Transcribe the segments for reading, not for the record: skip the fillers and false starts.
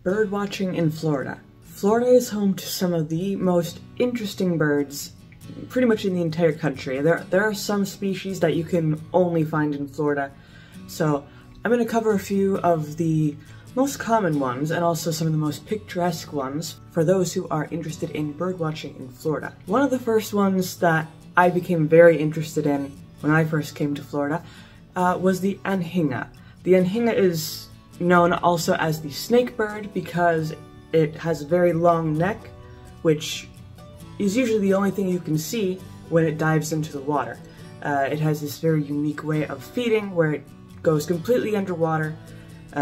Birdwatching in Florida. Florida is home to some of the most interesting birds pretty much in the entire country. There are some species that you can only find in Florida, so I'm going to cover a few of the most common ones and also some of the most picturesque ones for those who are interested in birdwatching in Florida. One of the first ones that I became very interested in when I first came to Florida was the Anhinga. The Anhinga is known also as the snake bird because it has a very long neck, which is usually the only thing you can see when it dives into the water. It has this very unique way of feeding where it goes completely underwater,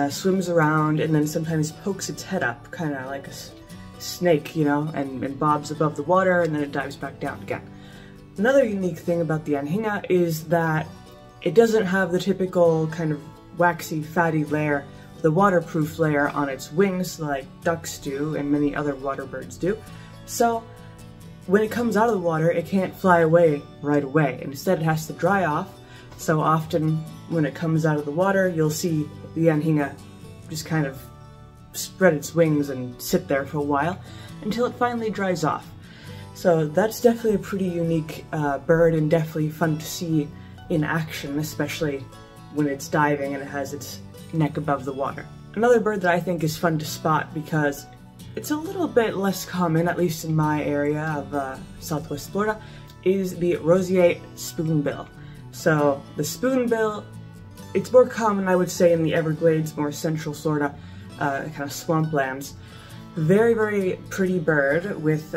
swims around, and then sometimes pokes its head up, kind of like a snake, you know, and bobs above the water, and then it dives back down again. Another unique thing about the Anhinga is that it doesn't have the typical kind of waxy, fatty layer, the waterproof layer on its wings like ducks do and many other water birds do. So when it comes out of the water, it can't fly away right away. Instead, it has to dry off. So often when it comes out of the water, you'll see the Anhinga just kind of spread its wings and sit there for a while until it finally dries off. So that's definitely a pretty unique bird and definitely fun to see in action, especially when it's diving and it has its neck above the water. Another bird that I think is fun to spot because it's a little bit less common, at least in my area of southwest Florida, is the Rosier Spoonbill. So the spoonbill, it's more common, I would say, in the Everglades, more central Florida, kind of swamplands. Very, very pretty bird with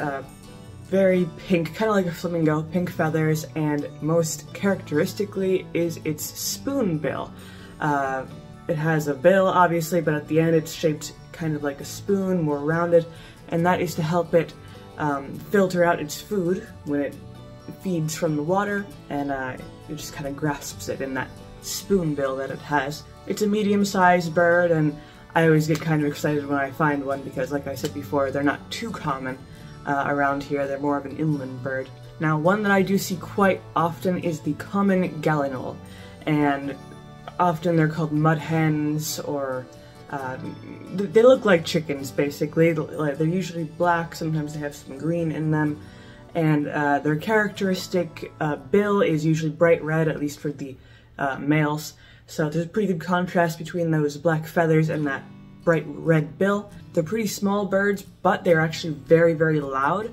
very pink, kind of like a flamingo, pink feathers, and most characteristically is its spoonbill. It has a bill, obviously, but at the end it's shaped kind of like a spoon, more rounded, and that is to help it filter out its food when it feeds from the water, and it just kind of grasps it in that spoonbill that it has. It's a medium-sized bird, and I always get kind of excited when I find one because, like I said before, they're not too common around here. They're more of an inland bird. Now, one that I do see quite often is the common gallinule, and often they're called mud hens, or they look like chickens, basically. They're usually black, sometimes they have some green in them, and their characteristic bill is usually bright red, at least for the males. So there's a pretty good contrast between those black feathers and that bright red bill. They're pretty small birds, but they're actually very, very loud.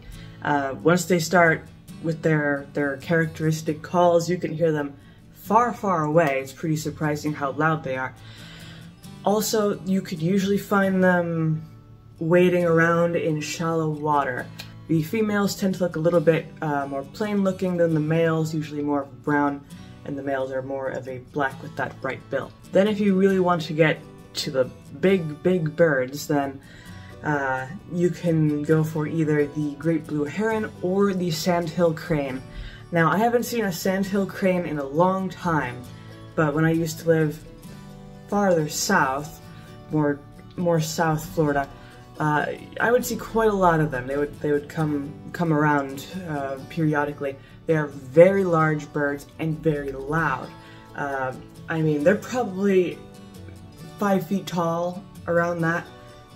Once they start with their characteristic calls, you can hear them far, far away. It's pretty surprising how loud they are. Also, you could usually find them wading around in shallow water. The females tend to look a little bit more plain looking than the males, usually more brown, and the males are more of a black with that bright bill. Then if you really want to get to the big, big birds, then you can go for either the great blue heron or the sandhill crane. Now, I haven't seen a sandhill crane in a long time, but when I used to live farther south, more South Florida, I would see quite a lot of them. They would come around periodically. They are very large birds and very loud. I mean, they're probably 5 feet tall, around that.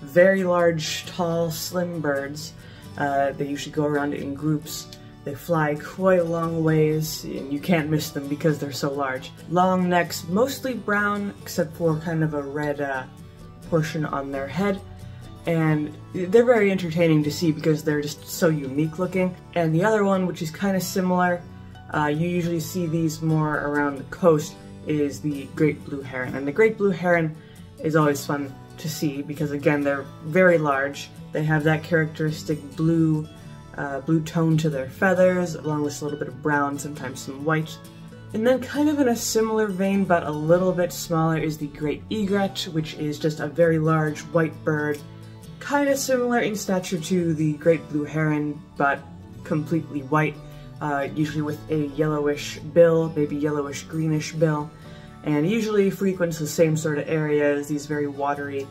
Very large, tall, slim birds. They usually go around in groups. They fly quite a long ways, and you can't miss them because they're so large. Long necks, mostly brown, except for kind of a red portion on their head. And they're very entertaining to see because they're just so unique looking. And the other one, which is kind of similar, you usually see these more around the coast, is the great blue heron. And the great blue heron is always fun to see because, again, they're very large. They have that characteristic blue tone to their feathers, along with a little bit of brown, sometimes some white. And then kind of in a similar vein, but a little bit smaller, is the great egret, which is just a very large white bird, kind of similar in stature to the great blue heron, but completely white, usually with a yellowish bill, maybe yellowish greenish bill, and usually frequents the same sort of areas, these very watery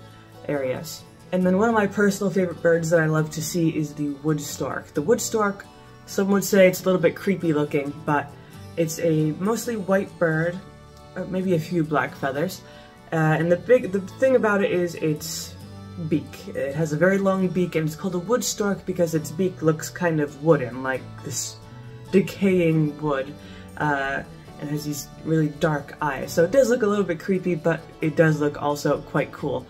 areas. And then one of my personal favorite birds that I love to see is the wood stork. The wood stork, some would say it's a little bit creepy looking, but it's a mostly white bird, maybe a few black feathers, and the thing about it is it's beak. It has a very long beak, and it's called a wood stork because its beak looks kind of wooden, like this decaying wood. And has these really dark eyes. So it does look a little bit creepy, but it does look also quite cool.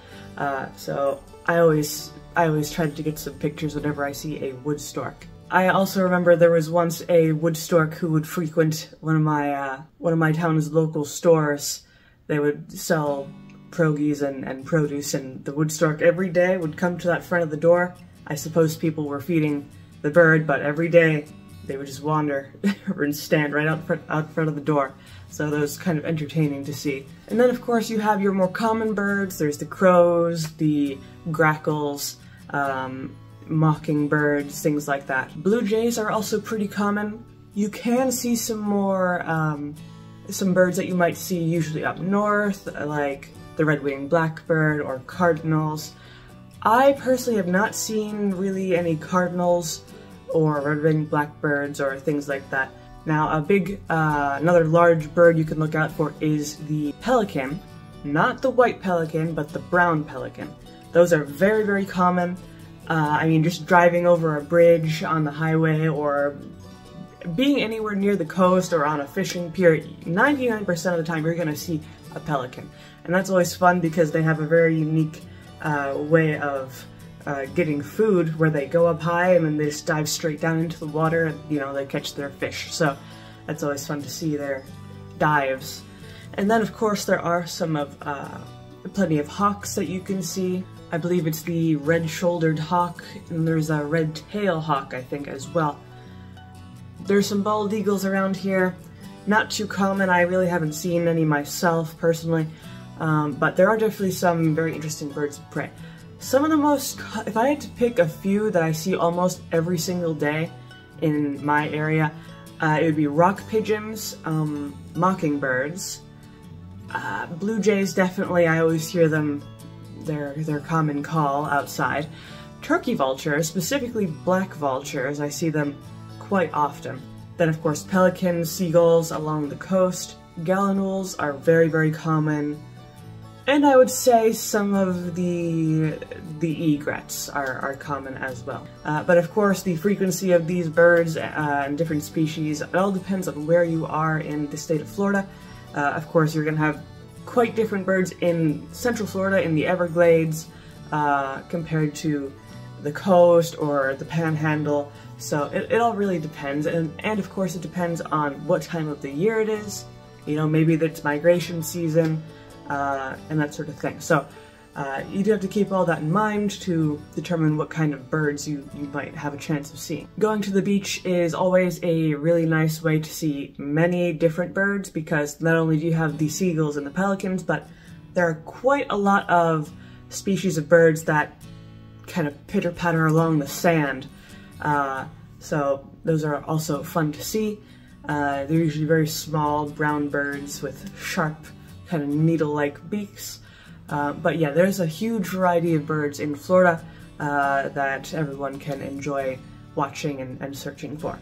So I always try to get some pictures whenever I see a wood stork. I also remember there was once a wood stork who would frequent one of my town's local stores. They would sell pierogies and produce, and the wood stork every day would come to that front of the door. I suppose people were feeding the bird, but every day they would just wander and stand right out front of the door. So that was kind of entertaining to see. And then of course you have your more common birds. There's the crows, the grackles, mockingbirds, things like that. Blue jays are also pretty common. You can see some more, some birds that you might see usually up north, like the red-winged blackbird or cardinals. I personally have not seen really any cardinals or red-winged blackbirds or things like that. Now another large bird you can look out for is the pelican. Not the white pelican, but the brown pelican. Those are very, very common. I mean, just driving over a bridge on the highway or being anywhere near the coast or on a fishing pier, 99% of the time you're gonna see a pelican. And that's always fun because they have a very unique way of getting food, where they go up high and then they just dive straight down into the water and, you know, they catch their fish. So that's always fun to see their dives. And then of course there are plenty of hawks that you can see. I believe it's the red-shouldered hawk, and there's a red-tailed hawk, I think, as well. There's some bald eagles around here. Not too common. I really haven't seen any myself, personally. But there are definitely some very interesting birds of prey. Some of the most, if I had to pick a few that I see almost every single day in my area, it would be rock pigeons, mockingbirds, blue jays definitely, I always hear them, their common call outside. Turkey vultures, specifically black vultures, I see them quite often. Then of course pelicans, seagulls along the coast, gallinules are very, very common. And I would say some of the egrets are common as well. But of course the frequency of these birds and different species, it all depends on where you are in the state of Florida. Of course you're going to have quite different birds in Central Florida, in the Everglades, compared to the coast or the Panhandle. So it all really depends, and of course it depends on what time of the year it is. You know, maybe it's migration season, and that sort of thing. So you do have to keep all that in mind to determine what kind of birds you might have a chance of seeing. Going to the beach is always a really nice way to see many different birds, because not only do you have the seagulls and the pelicans, but there are quite a lot of species of birds that kind of pitter-patter along the sand. So those are also fun to see. They're usually very small brown birds with sharp, kind of needle-like beaks. But yeah, there's a huge variety of birds in Florida that everyone can enjoy watching and searching for.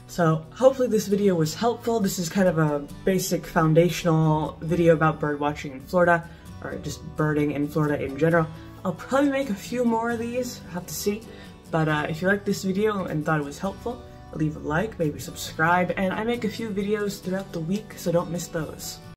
So hopefully this video was helpful. This is kind of a basic foundational video about bird watching in Florida, or just birding in Florida in general. I'll probably make a few more of these, have to see. But if you liked this video and thought it was helpful, leave a like, maybe subscribe, and I make a few videos throughout the week, so don't miss those.